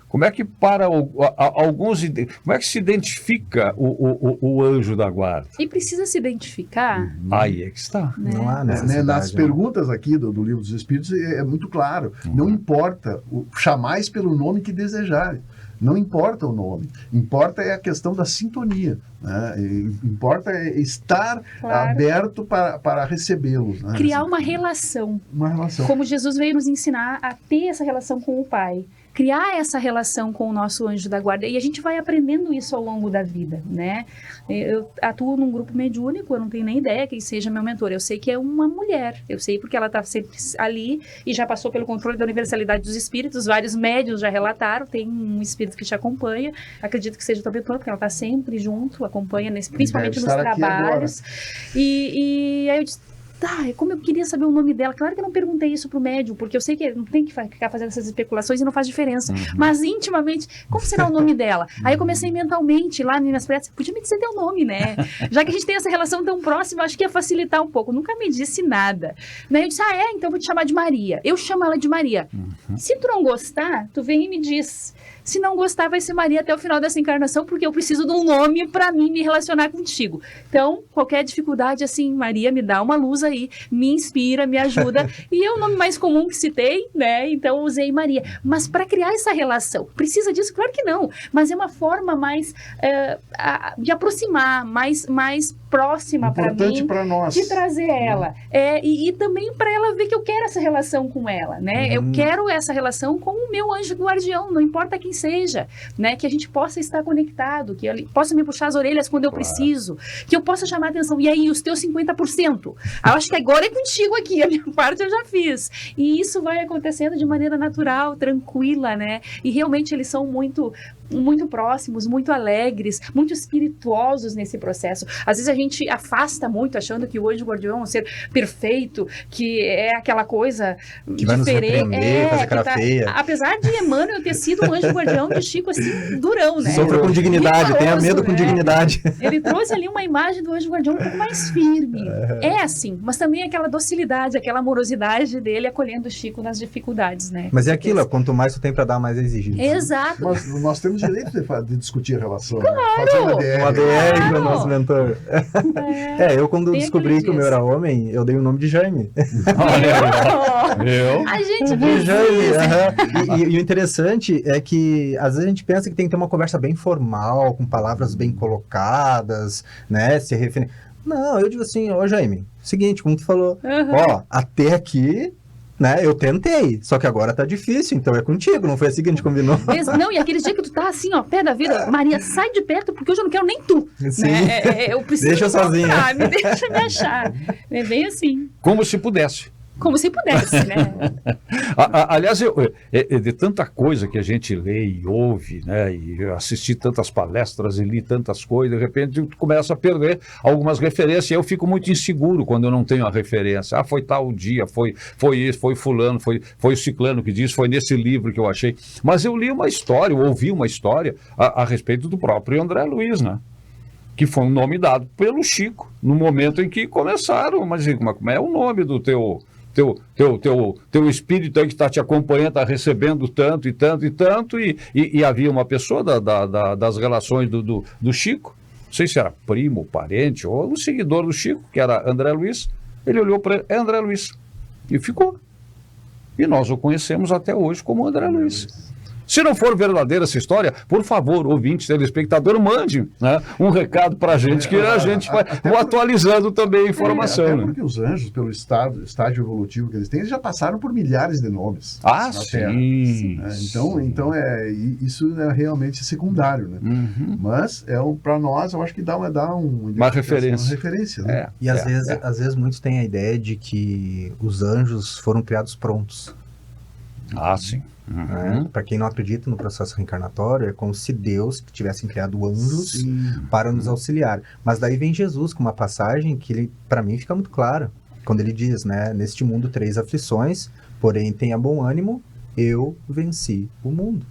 Como é que como é que se identifica o anjo da guarda? E precisa se identificar? Aí é que está. Né? Não há necessidade. Nas perguntas aqui do Livro dos Espíritos é muito claro. Não importa, chamais pelo nome que desejarem. Não importa o nome. Importa é a questão da sintonia, né? Importa é estar aberto para recebê-los, né? Criar uma relação. Uma relação. Como Jesus veio nos ensinar a ter essa relação com o Pai. Criar essa relação com o nosso anjo da guarda. E a gente vai aprendendo isso ao longo da vida, né? Eu atuo num grupo mediúnico, eu não tenho nem ideia quem seja meu mentor. Eu sei que é uma mulher. Eu sei porque ela está sempre ali e já passou pelo controle da universalidade dos espíritos. Vários médiuns já relataram. Tem um espírito que te acompanha. Acredito que seja o teu mentor, porque ela está sempre junto, acompanha, principalmente nos trabalhos. E aí eu disse... como eu queria saber o nome dela. Claro que eu não perguntei isso pro médium, porque eu sei que não tem que ficar fazendo essas especulações e não faz diferença. Mas intimamente, como será o nome dela? Aí eu comecei mentalmente, lá nas minhas preces, podia me dizer teu nome, né? Já que a gente tem essa relação tão próxima, acho que ia facilitar um pouco. Nunca me disse nada. Daí eu disse, então vou te chamar de Maria. Eu chamo ela de Maria. Se tu não gostar, tu vem e me diz. Se não gostar, vai ser Maria até o final dessa encarnação, porque eu preciso de um nome para mim me relacionar contigo. Então, qualquer dificuldade, assim, Maria, me dá uma luz aí, me inspira, me ajuda. E é o nome mais comum que citei, né? Então, usei Maria. Mas para criar essa relação, precisa disso? Claro que não. Mas é uma forma mais de aproximar, mais próxima para mim, pra nós. De trazer ela. E também para ela ver que eu quero essa relação com ela, né? Eu quero essa relação com o meu anjo guardião, não importa quem seja, né? Que a gente possa estar conectado, que ele possa me puxar as orelhas quando eu preciso, que eu possa chamar a atenção. E aí, os teus 50%? Eu acho que agora é contigo aqui, a minha parte eu já fiz. E isso vai acontecendo de maneira natural, tranquila, né? E realmente eles são muito muito próximos, muito alegres, muito espirituosos nesse processo. Às vezes a gente afasta muito, achando que o anjo guardião é um ser perfeito, que é aquela coisa Que vai nos repreender, fazer cara feia. Apesar de Emmanuel ter sido um anjo guardião de Chico, assim, durão, né? Sofra com dignidade, tenha medo com né? dignidade. Ele trouxe ali uma imagem do anjo guardião um pouco mais firme. É assim, mas também aquela docilidade, aquela amorosidade dele acolhendo o Chico nas dificuldades, né? Mas é aquilo, quanto mais tu tem para dar, mais é exigido. Exato. Mas nós temos direito de discutir a relação. Claro! Né? Fazer uma ADR. O ADR do nosso mentor. Eu quando Tem descobri aquele que o meu dias. era homem, eu dei o nome de Jaime. Viu? A gente De Jaime, precisa. E o interessante é que às vezes a gente pensa que tem que ter uma conversa bem formal, com palavras bem colocadas, né? Se referir. Não, eu digo assim, ó Jaime, seguinte, como tu falou, ó, até aqui, né, eu tentei, só que agora tá difícil, então é contigo, não foi assim que a gente combinou. Não, e aquele dia que tu tá assim, ó, pé da vida, Maria, sai de perto, porque hoje eu não quero nem tu. Sim. Né? Eu preciso Deixa eu sozinha. encontrar, me deixa me achar. É bem assim, Como se pudesse. como se pudesse, né? Aliás, de tanta coisa que a gente lê e ouve, né, e eu assisti tantas palestras e li tantas coisas, de repente tu começa a perder algumas referências, e eu fico muito inseguro quando eu não tenho a referência. Foi tal dia, foi isso, foi fulano, foi o ciclano que disse, foi nesse livro que eu achei. Mas eu li uma história, eu ouvi uma história a respeito do próprio André Luiz, né? Que foi um nome dado pelo Chico, no momento em que começaram, mas como é o nome do teu espírito aí que está te acompanhando, está recebendo tanto e tanto e tanto, e havia uma pessoa das relações do Chico, não sei se era primo, parente, ou um seguidor do Chico, que era André Luiz, ele olhou para ele, é André Luiz, e ficou. E nós o conhecemos até hoje como André Luiz. Se não for verdadeira essa história, por favor, ouvinte, telespectador, mande, né, um recado para a gente, que a gente vai atualizando também a informação. Até né? porque os anjos, pelo estágio evolutivo que eles têm, eles já passaram por milhares de nomes Ah, na Terra. sim. Então isso é realmente secundário, né? Uhum. Mas para nós, eu acho que dá Uma referência. Uma referência, né? E às vezes muitos têm a ideia de que os anjos foram criados prontos. Ah, sim. Uhum. Para quem não acredita no processo reencarnatório, é como se Deus tivesse criado anjos para nos auxiliar. Mas daí vem Jesus com uma passagem que, para mim, fica muito clara. Quando ele diz, né, neste mundo 3 aflições, porém tenha bom ânimo, eu venci o mundo.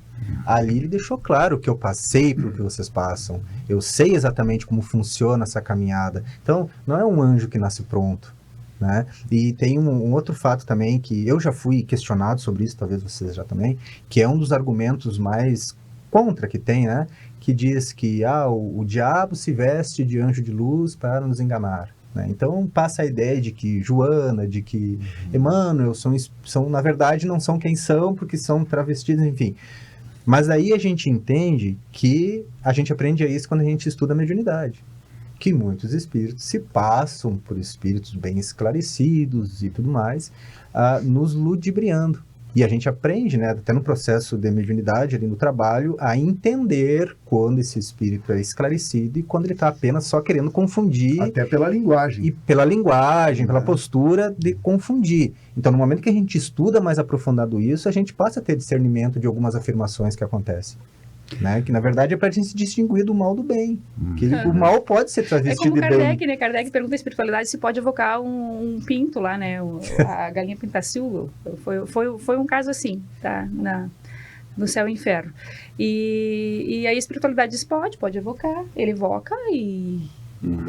Ali ele deixou claro que eu passei pelo que vocês passam. Eu sei exatamente como funciona essa caminhada. Então, não é um anjo que nasce pronto. Né? E tem um outro fato também que eu já fui questionado sobre isso, talvez vocês já também, que é um dos argumentos mais contra que tem, né? Que diz que o diabo se veste de anjo de luz para nos enganar. Né? Então passa a ideia de que Joana, de que Emmanuel são, na verdade, não são quem são, porque são travestidos, enfim. Mas aí a gente entende que a gente aprende isso quando a gente estuda a mediunidade. Que muitos espíritos se passam por espíritos bem esclarecidos e tudo mais, nos ludibriando. E a gente aprende, né, até no processo de mediunidade, ali no trabalho, a entender quando esse espírito é esclarecido e quando ele está apenas só querendo confundir. Até pela linguagem. E pela linguagem, pela postura de confundir. Então, no momento que a gente estuda mais aprofundado isso, a gente passa a ter discernimento de algumas afirmações que acontecem. Né? Que na verdade é para a gente se distinguir do mal do bem. Que o mal pode ser travestido de bem. É como Kardec, né? Kardec pergunta à espiritualidade se pode evocar um pinto lá, né? A galinha pintacilgo. Foi um caso assim, tá? No céu e inferno. E aí a espiritualidade diz, pode evocar. Ele evoca e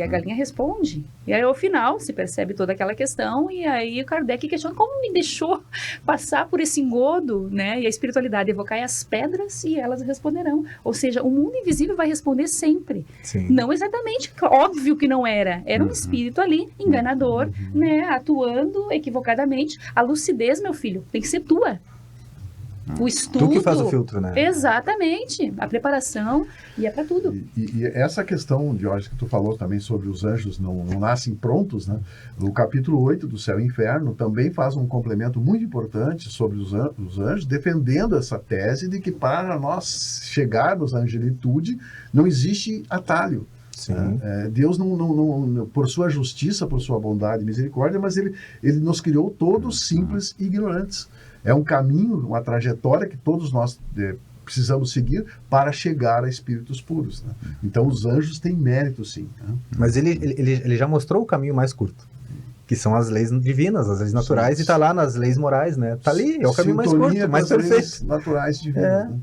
a galinha responde. E aí, ao final, se percebe toda aquela questão, e aí o Kardec questiona como me deixou passar por esse engodo, né? E a espiritualidade evocar as pedras e elas responderão. Ou seja, o mundo invisível vai responder sempre. Sim. Não exatamente, óbvio que não era. Era um espírito ali, enganador, né? Atuando equivocadamente. A lucidez, meu filho, tem que ser tua. O estudo. Tu que faz o filtro, né? Exatamente. A preparação e é para tudo. E essa questão, Jorge, que tu falou também sobre os anjos não nascem prontos, né? No capítulo 8 do Céu e Inferno também faz um complemento muito importante sobre os anjos, defendendo essa tese de que para nós chegarmos à angelitude não existe atalho. Sim. Deus não, por sua justiça, por sua bondade e misericórdia, mas ele nos criou todos simples e ignorantes. É um caminho, uma trajetória que todos nós precisamos seguir para chegar a espíritos puros, né? Então os anjos têm mérito, sim, né? Mas ele já mostrou o caminho mais curto, que são as leis divinas, as leis naturais, Sim. e está lá nas leis morais, né? Está ali, é o caminho mais Sintonia curto, mais com as leis perfeito. naturais divinas, É. né?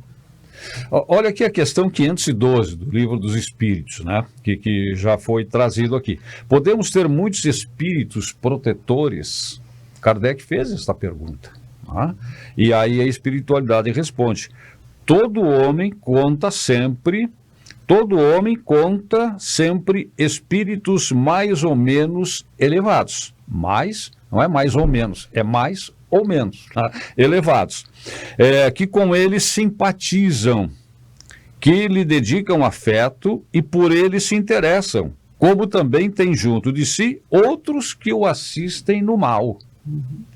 Olha aqui a questão 512 do Livro dos Espíritos, né? Que já foi trazido aqui. Podemos ter muitos espíritos protetores? Kardec fez esta pergunta. Tá? E aí a espiritualidade responde: todo homem conta sempre espíritos mais ou menos elevados. Mais, não é mais ou menos, é mais ou menos, tá? Elevados, que com ele simpatizam, que lhe dedicam afeto e por ele se interessam, como também tem junto de si outros que o assistem no mal.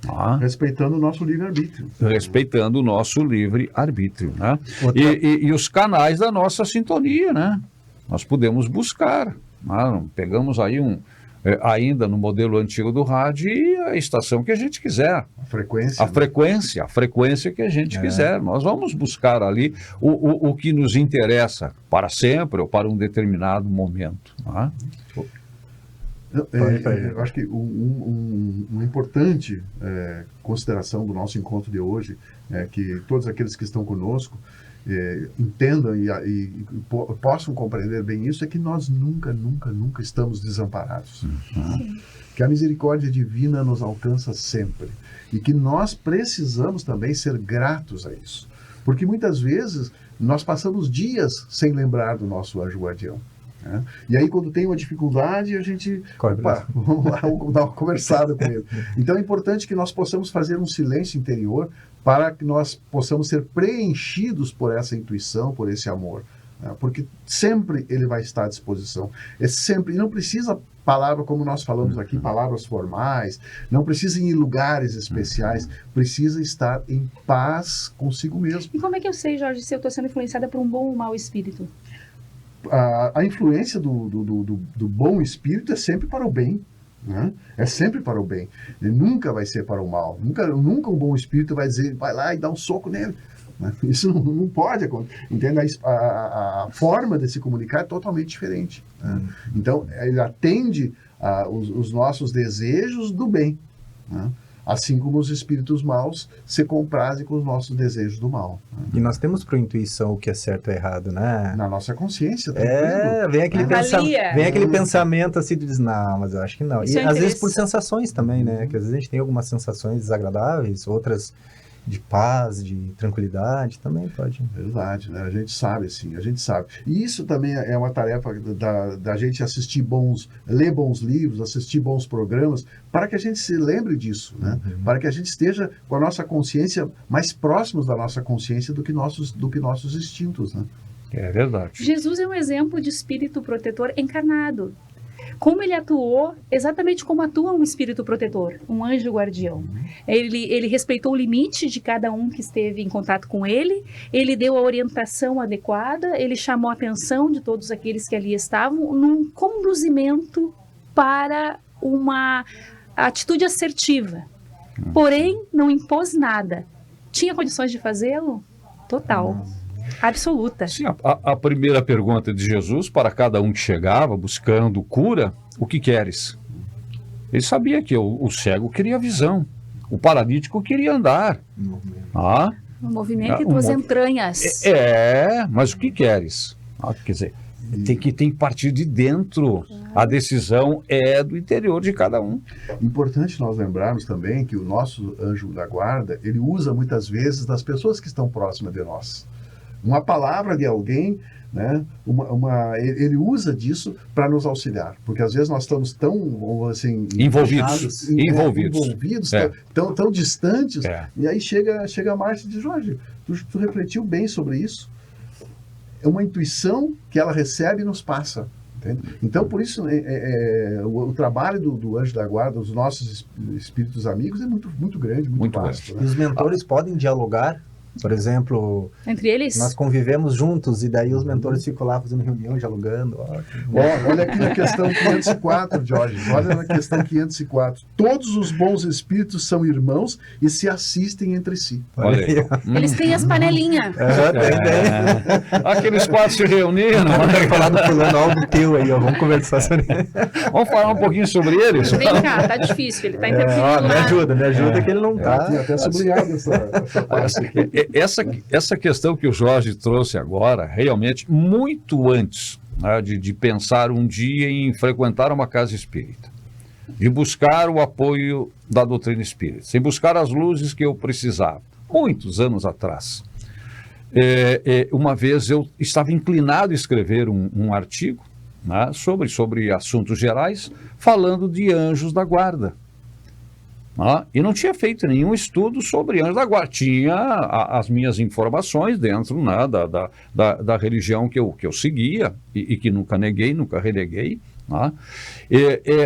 Tá? Respeitando o nosso livre-arbítrio. Respeitando o nosso livre-arbítrio, né? Outra- E os canais da nossa sintonia, né? Nós podemos buscar, né? Pegamos aí ainda no modelo antigo do rádio, e a estação que a gente quiser, A frequência. a né? frequência que a gente quiser. Nós vamos buscar ali o que nos interessa para sempre ou para um determinado momento. Né? Eu acho que uma importante consideração do nosso encontro de hoje é que todos aqueles que estão conosco entendam e possam compreender bem isso, é que nós nunca estamos desamparados. Que a misericórdia divina nos alcança sempre. E que nós precisamos também ser gratos a isso. Porque muitas vezes nós passamos dias sem lembrar do nosso anjo guardião. Né? E aí, quando tem uma dificuldade, a gente vamos lá, vamos dar uma conversada com ele. Então é importante que nós possamos fazer um silêncio interior para que nós possamos ser preenchidos por essa intuição, por esse amor, né? Porque sempre ele vai estar à disposição. E não precisa palavra, como nós falamos aqui, palavras formais, não precisa ir em lugares especiais, precisa estar em paz consigo mesmo. E como é que eu sei, Jorge, se eu estou sendo influenciada por um bom ou mau espírito? A influência do bom espírito é sempre para o bem, né? É sempre para o bem. Ele nunca vai ser para o mal. Nunca um bom espírito vai dizer, vai lá e dá um soco nele. Né? Isso não pode acontecer. Entende? A forma de se comunicar é totalmente diferente. Né? Então, ele atende os nossos desejos do bem, né? Assim como os espíritos maus se comprazem com os nossos desejos do mal. Né? E nós temos por intuição o que é certo e errado, né? Na nossa consciência. Tranquilo. Vem aquele, Avalia. vem aquele pensamento assim, de diz, não, mas eu acho que não. Isso E é às vezes interesse. por sensações também, né? Que às vezes a gente tem algumas sensações desagradáveis, outras de paz, de tranquilidade, também pode. Verdade, né? A gente sabe, sim, a gente sabe. E isso também é uma tarefa da gente ler bons livros, assistir bons programas, para que a gente se lembre disso, né? Para que a gente esteja com a nossa consciência mais próximos da nossa consciência do que nossos instintos, né? É verdade. Jesus é um exemplo de espírito protetor encarnado. Como ele atuou, exatamente como atua um espírito protetor, um anjo guardião. Ele respeitou o limite de cada um que esteve em contato com ele, ele deu a orientação adequada, ele chamou a atenção de todos aqueles que ali estavam num conduzimento para uma atitude assertiva. Porém, não impôs nada. Tinha condições de fazê-lo? Total. Absoluta. Sim, a primeira pergunta de Jesus para cada um que chegava buscando cura: o que queres? Ele sabia que o cego queria visão, o paralítico queria andar. O movimento um em tuas movi- entranhas. Mas o que queres? Quer dizer, tem que partir de dentro. A decisão é do interior de cada um. Importante nós lembrarmos também que o nosso anjo da guarda, ele usa muitas vezes das pessoas que estão próximas de nós. Uma palavra de alguém, né? Ele usa disso para nos auxiliar, porque às vezes nós estamos tão assim, Envolvidos. envolvidos, É. tão distantes, É. e aí chega a Márcia e diz: Jorge, tu refletiu bem sobre isso? É uma intuição que ela recebe e nos passa. Entende? Então, por isso, o trabalho do anjo da guarda, dos nossos espíritos amigos, é muito grande, muito vasto. E Né? os mentores podem dialogar Por exemplo, Entre eles? nós convivemos juntos e daí os mentores ficam lá fazendo reunião, dialogando. Olha aqui na questão 504, Jorge. Olha na questão 504. Todos os bons espíritos são irmãos e se assistem entre si. Olha aí. Eles têm as panelinhas. Aqueles quatro se reuniram. Falar do fulano, algo teu aí, ó. Vamos conversar sobre isso. Vamos falar um pouquinho sobre eles? Vem cá, tá difícil, ele tá interferindo Me ajuda que ele não tá. Tem até sublinhado essa parte aqui. Essa questão que o Jorge trouxe agora, realmente, muito antes, né, de pensar um dia em frequentar uma casa espírita, de buscar o apoio da doutrina espírita, sem buscar as luzes que eu precisava, muitos anos atrás. Uma vez eu estava inclinado a escrever um artigo, né, sobre assuntos gerais, falando de anjos da guarda. E não tinha feito nenhum estudo sobre anjos da guarda. Tinha as minhas informações dentro, né, da religião que eu seguia e que nunca neguei, nunca reneguei, né,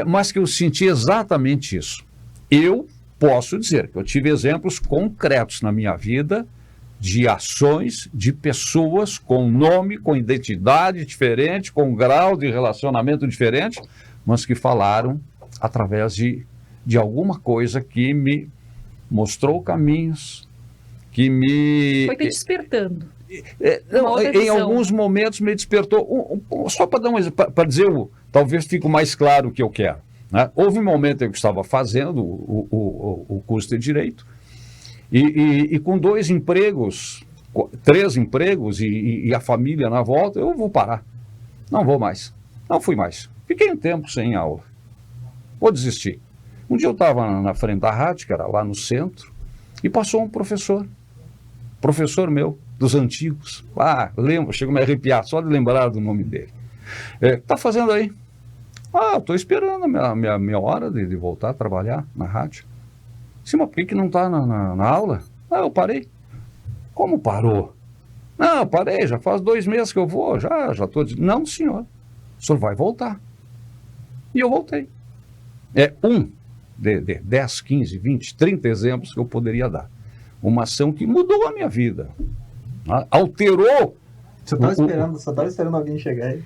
mas que eu senti exatamente isso. Eu posso dizer que eu tive exemplos concretos na minha vida de ações de pessoas com nome, com identidade diferente, com grau de relacionamento diferente, mas que falaram através de alguma coisa que me mostrou caminhos, que me... Foi te despertando. Em alguns momentos me despertou, só para dar um exemplo, para dizer, talvez fique mais claro o que eu quero, né? Houve um momento em que eu estava fazendo o curso de Direito, e com 2 empregos, 3 empregos e a família na volta, eu vou parar, não vou mais, não fui mais, fiquei um tempo sem aula, vou desistir. Um dia eu estava na frente da rádio, que era lá no centro, e passou um professor meu, dos antigos. Lembro, chego a me arrepiar só de lembrar do nome dele. O que está fazendo aí? Estou esperando a minha hora de voltar a trabalhar na rádio. Sim, mas por que não está na aula? Eu parei. Como parou? Não, eu parei, já faz 2 meses que eu vou, já estou dizendo. Não, senhor, o senhor vai voltar. E eu voltei. De 10, 15, 20, 30 exemplos que eu poderia dar. Uma ação que mudou a minha vida. Alterou. Só estava esperando alguém chegar aí.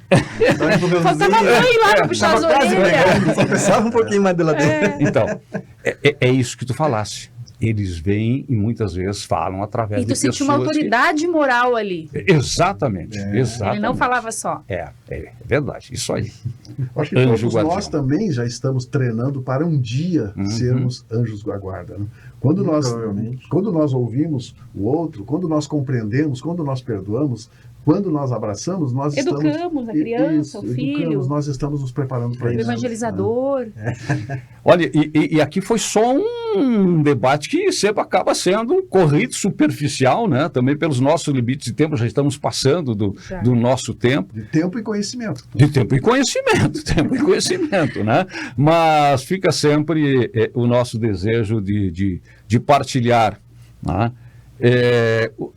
Faltava bem lá para puxar as orelhas. Só precisava um pouquinho mais de lá dentro. Então, é isso que tu falasse. Eles vêm e muitas vezes falam através de pessoas... E tu sentiu uma autoridade moral ali. Exatamente, exatamente. Ele não falava só. É verdade, isso aí. Acho que todos nós também já estamos treinando para um dia sermos anjos da guarda, né? Quando nós ouvimos o outro, quando nós compreendemos, quando nós perdoamos, quando nós abraçamos, nós educamos a criança, o filho. Nós estamos nos preparando para isso. O evangelizador. Olha, e aqui foi só um debate que sempre acaba sendo corrido, superficial, né? Também pelos nossos limites de tempo, já estamos passando do nosso tempo. De tempo e conhecimento. De tempo e conhecimento, né? Mas fica sempre o nosso desejo de partilhar, né?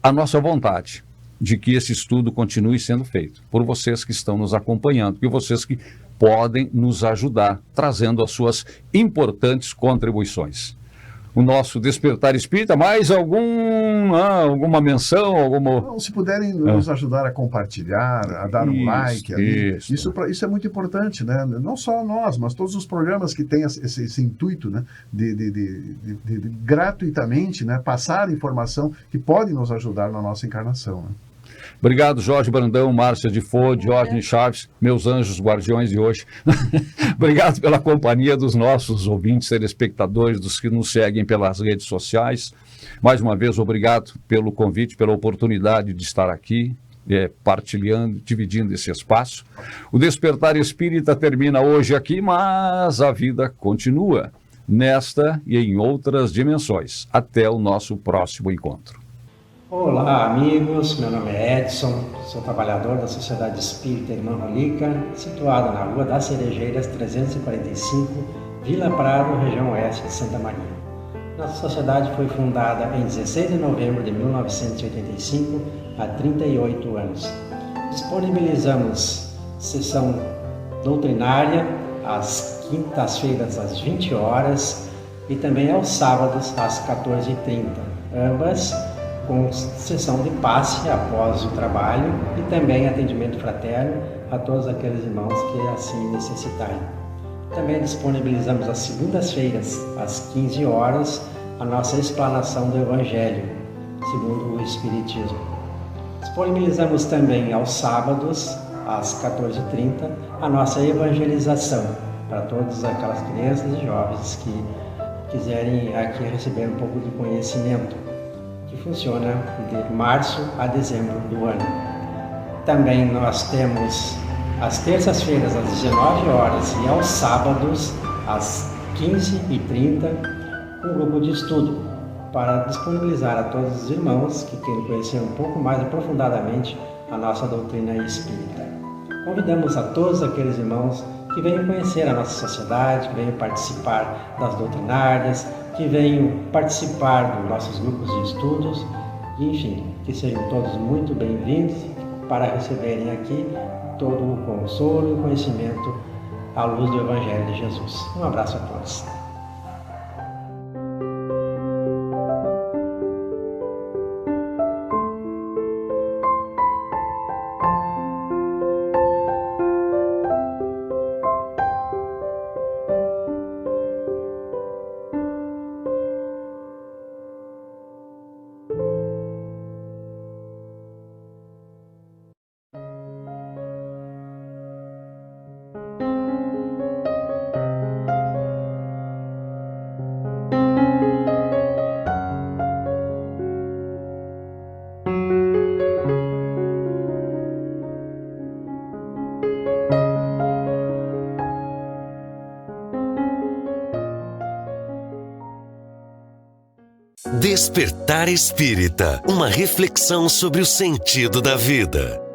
A nossa vontade de que esse estudo continue sendo feito por vocês que estão nos acompanhando e vocês que podem nos ajudar, trazendo as suas importantes contribuições. O nosso Despertar Espírita, mais alguma menção? Não, se puderem nos ajudar a compartilhar, a dar um like ali, isso é muito importante, né? Não só nós, mas todos os programas que têm esse intuito, né? de gratuitamente, né? Passar informação que pode nos ajudar na nossa encarnação, né? Obrigado, Jorge Brandão, Márcia de Fô, Diógenes Chaves, meus anjos guardiões de hoje. Obrigado pela companhia dos nossos ouvintes, telespectadores, dos que nos seguem pelas redes sociais. Mais uma vez, obrigado pelo convite, pela oportunidade de estar aqui, partilhando, dividindo esse espaço. O Despertar Espírita termina hoje aqui, mas a vida continua nesta e em outras dimensões. Até o nosso próximo encontro. Olá, amigos. Meu nome é Edson, sou trabalhador da Sociedade Espírita Irmã Rolica, situada na Rua das Cerejeiras, 345, Vila Prado, região oeste de Santa Maria. Nossa sociedade foi fundada em 16 de novembro de 1985, há 38 anos. Disponibilizamos sessão doutrinária às quintas-feiras às 20 horas e também aos sábados às 14h30, ambas com sessão de passe após o trabalho e também atendimento fraterno a todos aqueles irmãos que assim necessitarem. Também disponibilizamos às segundas-feiras, às 15 horas, a nossa explanação do Evangelho, segundo o Espiritismo. Disponibilizamos também aos sábados, às 14h30, a nossa evangelização para todas aquelas crianças e jovens que quiserem aqui receber um pouco de conhecimento, que funciona de março a dezembro do ano. Também nós temos às terças-feiras, às 19 horas e aos sábados, às 15h30, um grupo de estudo para disponibilizar a todos os irmãos que queiram conhecer um pouco mais aprofundadamente a nossa doutrina espírita. Convidamos a todos aqueles irmãos que venham conhecer a nossa sociedade, que venham participar das doutrinárias, que venham participar dos nossos grupos de estudos, e, enfim, que sejam todos muito bem-vindos para receberem aqui todo o consolo e o conhecimento à luz do Evangelho de Jesus. Um abraço a todos. Despertar Espírita, uma reflexão sobre o sentido da vida.